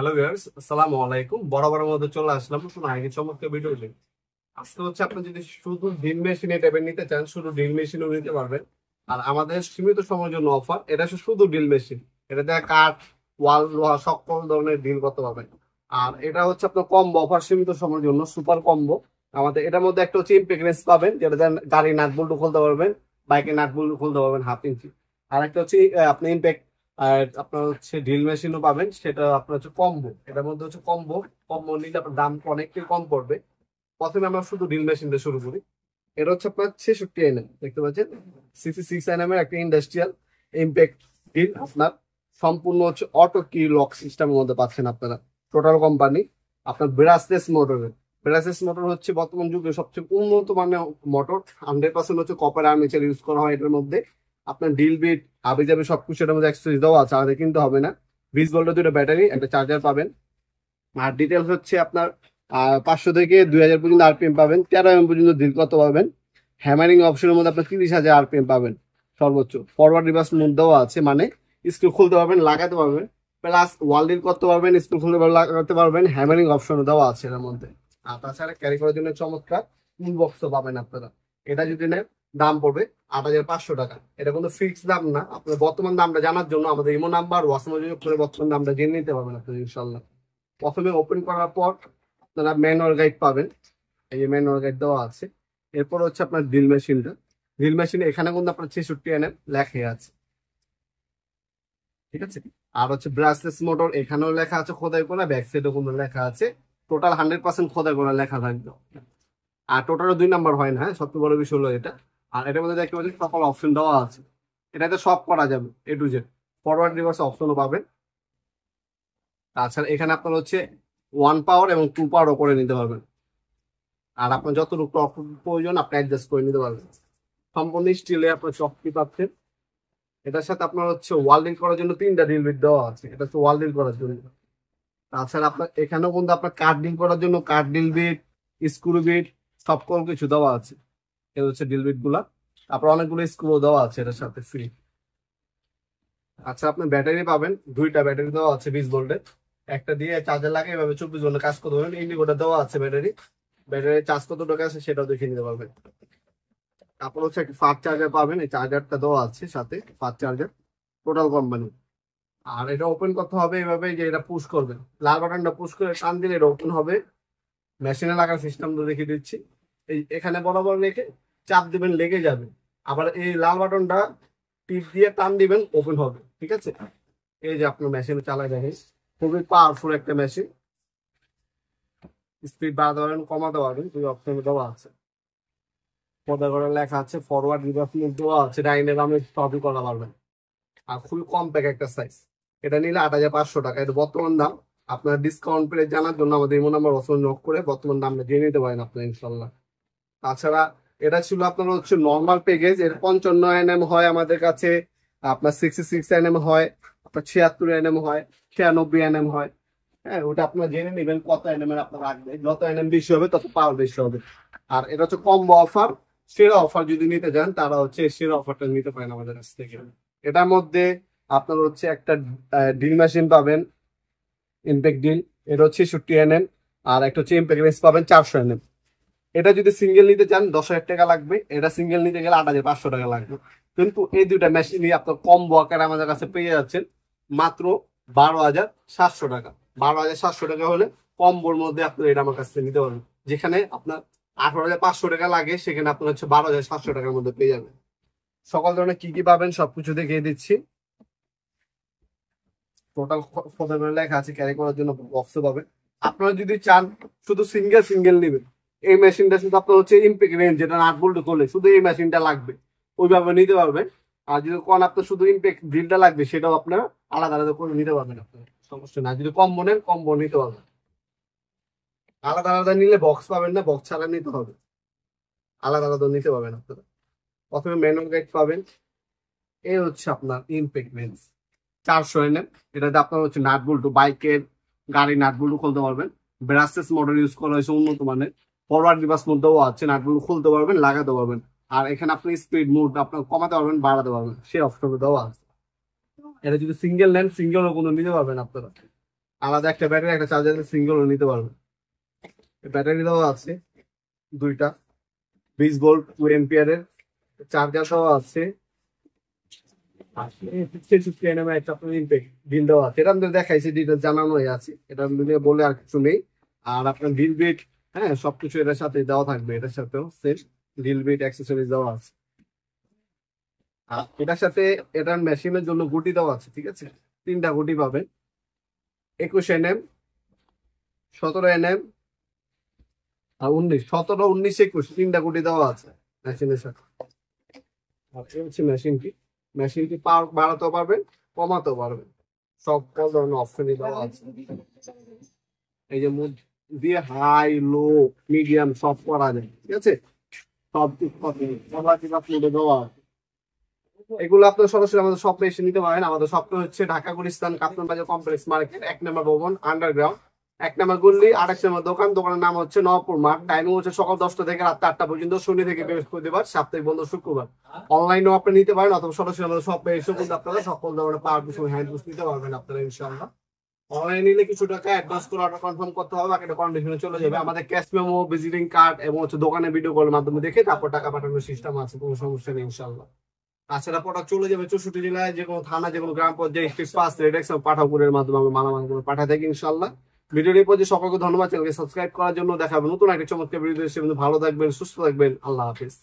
Hello viewers, আসসালামু আলাইকুম। বরাবরের মধ্যে চলে আসলাম নতুন আগে চমৎকার ভিডিও নিয়ে। আজকে হচ্ছে আপনি যদি শুধু ড্রিল মেশিন এই টাইপের নিতে চান, শুধু ড্রিল মেশিনও নিতে পারবেন। আর আমাদের সীমিত সময়ের জন্য অফার, এটা হচ্ছে শুধু ড্রিল মেশিন। এটাতে কাঠ, ওয়াল, লোহা সকল ধরনের ড্রিল করতে পারবেন। আর এটা হচ্ছে আপনার কম্বো অফার, সীমিত সময়ের জন্য সুপার কম্বো। আমাদের এটার মধ্যে একটা হচ্ছে ইমপ্যাক্ট রেঞ্জ পাবেন, যেটা গাড়ির নাট বল্টু খুলতে পারবেন, বাইকের নাট বল্টু খুলতে পারবেন 1/2 ইঞ্চি। আর একটা হচ্ছে আপনি ইমপ্যাক্ট, আর আপনার হচ্ছে ড্রিল মেশিনও পাবেন, সেটা আপনার হচ্ছে কম্বো। এটার মধ্যে হচ্ছে কম্বো। কম্বো নিলে আপনার দাম অনেকটাই কম পড়বে। প্রথমে আমরা শুধু ড্রিল মেশিন দিয়ে শুরু করি। এটা হচ্ছে আপনার 66 এনএম, দেখতে পাচ্ছেন 66 এনএম এর একটা ইন্ডাস্ট্রিয়াল ইমপ্যাক্ট ড্রিল। আপনার সম্পূর্ণ হচ্ছে অটো কি লক সিস্টেমের মধ্যে পাচ্ছেন আপনারা। টোটাল কোম্পানি আপনার ব্রাসলেস মোটরের। ব্রাসলেস মোটর হচ্ছে বর্তমান যুগে সবচেয়ে উন্নত মানের মোটর। 100% হচ্ছে কপার আর্মেচার ইউজ করা হয় এটার মধ্যে। আপনার ডিল বিট আবি যাবে সবকিছু এটার মধ্যে অ্যাক্সেসরিজ দেওয়া আছে, আমাদের কিনতে হবে না। 20 ভোল্টের দুটো ব্যাটারি, একটা চার্জার পাবেন। আর ডিটেলস হচ্ছে আপনার 500 থেকে 2000 পর্যন্ত আরপিএম পাবেন, 13 এম পর্যন্ত ডিল করতে পারবেন। হ্যামারিং অপশনের মধ্যে আপনার 30,000 আরপিএম পাবেন সর্বোচ্চ। ফরওয়ার্ড রিভার্স মোড দেওয়া আছে, মানে স্ক্রু খুলতে পারবেন, লাগাতে পারবেন, প্লাস ওয়াল ডিল করতে পারবেন, স্ক্রু খুলতে লাগাতে পারবেন। হ্যামারিং অপশনও দেওয়া আছে এর মধ্যে। আর তাছাড়া ক্যারি করার জন্য চমৎকার টুল বক্সও পাবেন আপনারা। এটা যদি নেন দাম পড়বে 8,500 টাকা। এটা কোনো ফিক্সড দাম না, আপনার বর্তমান দামটা জানার জন্য আমাদের ইমো নাম্বার হোয়াটসঅ্যাপ করে বর্তমান দামটা জেনে নিতে পারবেন আপনারা ইনশাল্লাহ। প্রথমে ওপেন করার পর আপনারা ম্যানুয়াল গাইড পাবেন, এই যে ম্যানুয়াল গাইড দেওয়া আছে। এরপর হচ্ছে আপনার ড্রিল মেশিনটা। ড্রিল মেশিন এখানে কিন্তু আপনার 66 এনএম লেখা আছে, ঠিক আছে। আর হচ্ছে ব্রাসলেস মোটর, এখানেও লেখা আছে খোদাই করা, ব্যাক সাইডেও কিন্তু লেখা আছে। টোটাল 100% খোদাই করা লেখা থাকবে। আর টোটাল 2 নাম্বার হয় না, হ্যাঁ, সবচেয়ে বড় বিষয় হলো এটা। আর এটার মধ্যে দেখতে পাচ্ছেন সকল অপশন দেওয়া আছে। এটাতে সব করা যাবে, A to Z। Forward reverse অপশনও পাবেন। তাছাড়া এখানে আপনার হচ্ছে 1 পাওয়ার এবং 2 পাওয়ারও করে নিতে পারবেন। আর আপনার যতটুকু টর্ক প্রয়োজন আপনি অ্যাডজাস্ট করে নিতে পারবেন। সম্পূর্ণ স্টিলে আপনার চকটি পাচ্ছেন। এটার সাথে আপনার হচ্ছে ওয়াল্ডিং করার জন্য 3টা ড্রিল বিট দেওয়া আছে, এটা হচ্ছে ওয়াল্ডিং করার জন্য। তাছাড়া আপনার এখানেও কিন্তু আপনার কাঠ ড্রিল করার জন্য কাঠ ড্রিল বিট, স্ক্রু বিট সকল কিছু দেওয়া আছে। এটা হচ্ছে ড্রিল বিট গুলা। তারপর অনেকগুলো স্ক্রু দেওয়া আছে এটার সাথে ফ্রি। আচ্ছা, আপনি ব্যাটারি পাবেন, 2টা ব্যাটারি দেওয়া আছে 20 ভোল্টের। একটা দিয়ে চার্জার লাগিয়ে এভাবে 24 ঘন্টা কাজ করতে পারবেন। ইন্ডিকেটর দেওয়া আছে ব্যাটারি। ব্যাটারি চার্জ কত টাকা আছে সেটাও দেখে নিতে পারবেন। তারপর হচ্ছে একটা ফাস্ট চার্জার পাবেন, এই চার্জারটা দেওয়া আছে সাথে, ফাস্ট চার্জার টোটাল কোম্পানি। আর এটা ওপেন করতে হবে এভাবে, যে এটা পুশ করবেন, লাল বাটনটা পুশ করে টান দিলে এটা ওপেন হবে। মেশিনে লাগার সিস্টেমটা দেখিয়ে দিচ্ছি। এই এখানে বরাবর রেখে চাপ দিবেন, লেগে যাবে। আবার এই লাল বাটনটা টিপ দিয়ে টান দিবেন, ওপেন হবে, ঠিক আছে। এই যে আপনার মেশিনে চালাই দেখেন, খুবই পাওয়ারফুল একটা মেশিন। স্পিড বাড়াতে পারবেন, কমাতে পারবেন, দুই অপশন দেওয়া আছে। পর্দা করে লেখা আছে, ফরওয়ার্ড রিভার্স দেওয়া আছে, ডাইনে বামে সবই করা পারবেন। আর খুবই কম্প্যাক্ট একটা সাইজ। এটা নিলে 8,500 টাকা, এটা বর্তমান দাম। আপনার ডিসকাউন্ট পেয়ে জানার জন্য আমাদের ইমো নাম্বার অসম নক করে বর্তমান দামটা জেনে নিতে পারেন আপনার ইনশাল্লাহ। তাছাড়া এটা ছিল আপনার হচ্ছে নর্মাল প্যাকেজ, এর 55 এনএম হয় আমাদের কাছে, আপনার 66 এনএম হয়, আপনার 76 এনএম হয়, 96 এনএম হয়। হ্যাঁ, ওটা আপনার জেনে নেবেন কত এনএম এর আপনার রাখবে। যত এনএম বেশি হবে তত পাওয়ার বেশি হবে। আর এটা হচ্ছে কম্বো অফার। সেরা অফার যদি নিতে চান তারা হচ্ছে সেরা অফারটা নিতে পারেন আমাদের কাছ থেকে। এটার মধ্যে আপনার হচ্ছে একটা ড্রিল মেশিন পাবেন, ইমপ্যাক্ট ড্রিল। এটা হচ্ছে 66 এনএম। আর একটা হচ্ছে ইমপ্যাক্ট রেঞ্জ পাবেন 400 এনএম। এটা যদি সিঙ্গেল নিতে চান 10,000 টাকা লাগবে, এটা সিঙ্গেল নিতে গেলে 8,500 টাকা লাগবে। কিন্তু এই দুইটা মেশিনই আপনার কম্বো আকারে আমাদের কাছে পেয়ে যাচ্ছেন মাত্র 12,700 টাকা। 12,700 টাকা হলে কম্বোর মধ্যে আপনি এটা আমার কাছ থেকে নিতে পারবেন। যেখানে আপনার 18,500 টাকা লাগে, সেখানে আপনার হচ্ছে 12,700 টাকার মধ্যে পেয়ে যাবেন। সকল ধরনের কি কি পাবেন সবকিছু দেখিয়ে দিচ্ছি। টোটাল ফটো লেখা আছে, ক্যারি করার জন্য বক্সও পাবেন। আপনারা যদি চান শুধু সিঙ্গেল সিঙ্গেল নেবেন, এই মেশিনটা শুধু আপনার হচ্ছে ইমপ্যাক্ট রেঞ্জ, যেটা 8 ভোল্ট করলে শুধু এই মেশিনটা লাগবে, ওইভাবে নিতে পারবেন। আর যদি কোন আপনার শুধু ইমপ্যাক্ট ড্রিলটা লাগবে, সেটাও আপনার আলাদা আলাদা করে নিতে পারবেন। আপনার সমস্যা না, যদি কম্বো নেন কম্বো নিতে পারবেন। আলাদা আলাদা নিলে বক্স পাবেন না, বক্স ছাড়া নিতে হবে। আলাদা আলাদা নিতে পারবেন আপনারা। প্রথমে ম্যানুয়াল গাইড পাবেন। এই হচ্ছে আপনার ইমপ্যাক্ট রেঞ্জ 400 এনএম। এটাতে আপনার হচ্ছে নাট বল্টু, বাইকের গাড়ি নাট বল্টু খুলতে পারবেন। ব্রাসেস মডেল ইউজ করা হয়েছে উন্নত মানের। ফরওয়ার্ড রিভার্স মধ্যেও আছে, নাট বল্টু খুলতে পারবেন, লাগাতে পারবেন। আর এখানে আপনি স্পিড মোড আপনার কমাতে পারবেন, বাড়াতে পারবেন, সেই অপশন দেওয়া আছে। এটা যদি সিঙ্গেল নেন সিঙ্গেলও কোনো নিতে পারবেন আপনারা। আলাদা একটা ব্যাটারি, একটা চার্জার সিঙ্গেল নিতে পারবেন। ব্যাটারি দেওয়া আছে দুইটা, 20 ভোল্ট 2 এম্পিয়ারের। চার্জার দেওয়া আছে, বিল দেওয়া আছে। এটা আমাদের দেখাইছি, ডিটেলস জানানো আছে, এটা বলে আর কিছু নেই। আর আপনার বিল বিট, হ্যাঁ সবকিছু এটার সাথে দেওয়া থাকবে, এটার সাথেও সেম বিল বিট অ্যাক্সেসরিজ দেওয়া আছে। আর এটার সাথে এটার মেশিনের জন্য গুটি দেওয়া আছে, ঠিক আছে? 3টা গুটি পাবেন, 21 NM, 17 NM আর 19, 17, 19, 21, 3টা গুটি দেওয়া আছে মেশিনের সাথে। আর এই হচ্ছে মেশিনটি পাওয়ার বাড়াতেও পারবেন, কমাতেও পারবেন, সব ধরনের অপশনই দেওয়া আছে। এই যে মুড দিয়ে হাই লো মিডিয়াম সব করা যায়, ঠিক আছে? সব দেওয়া আছে। এগুলো আপনার সরাসরি আমাদের শপে এসে নিতে পারেন। আমাদের শপটা হচ্ছে ঢাকা গুলিস্তান কাপ্তান বাজার কমপ্লেক্স মার্কেট, 1 নম্বর ভবন, আন্ডারগ্রাউন্ড, 1 নম্বর গল্লি, 28 নম্বর দোকান। দোকানের নাম হচ্ছে নবপুর মার্ট। টাইমিং হচ্ছে সকাল 10টা থেকে রাত 8টা পর্যন্ত, শনি থেকে বৃহস্পতিবার, সাপ্তাহিক বন্ধ শুক্রবার। অনলাইনেও আপনি নিতে পারেন, অথবা সরাসরি আমাদের শপে এসে কিন্তু আপনারা সকল ধরনের পাওয়ার কিছু হ্যান্ড বুস্ট নিতে পারবেন আপনারা ইনশাআল্লাহ। অনলাইন নিলে কিছু টাকা অ্যাডভান্স করে অর্ডার কনফার্ম করতে হবে, বাকিটা কন্ডিশনে চলে যাবে। আমাদের ক্যাশ মেমো, ভিজিটিং কার্ড এবং হচ্ছে দোকানে ভিডিও কলের মাধ্যমে দেখে তারপর টাকা পাঠানোর সিস্টেম আছে, কোনো সমস্যা নেই ইনশাআল্লাহ। তাছাড়া প্রোডাক্ট চলে যাবে 64 জেলায়, যে কোনো থানা, যে কোনো গ্রাম পর্যায়ে, স্টেট পাস, রেডেক্স পাঠাপুরের মাধ্যমে আমরা মালামালগুলো পাঠাই থাকি ইনশাআল্লাহ। ভিডিওটি পর্যায়ে সকলকে ধন্যবাদ, চ্যানেলকে সাবস্ক্রাইব করার জন্য। দেখাবো নতুন একটা চমৎকার ভিডিও। ভালো থাকবেন, সুস্থ থাকবেন, আল্লাহ হাফিজ।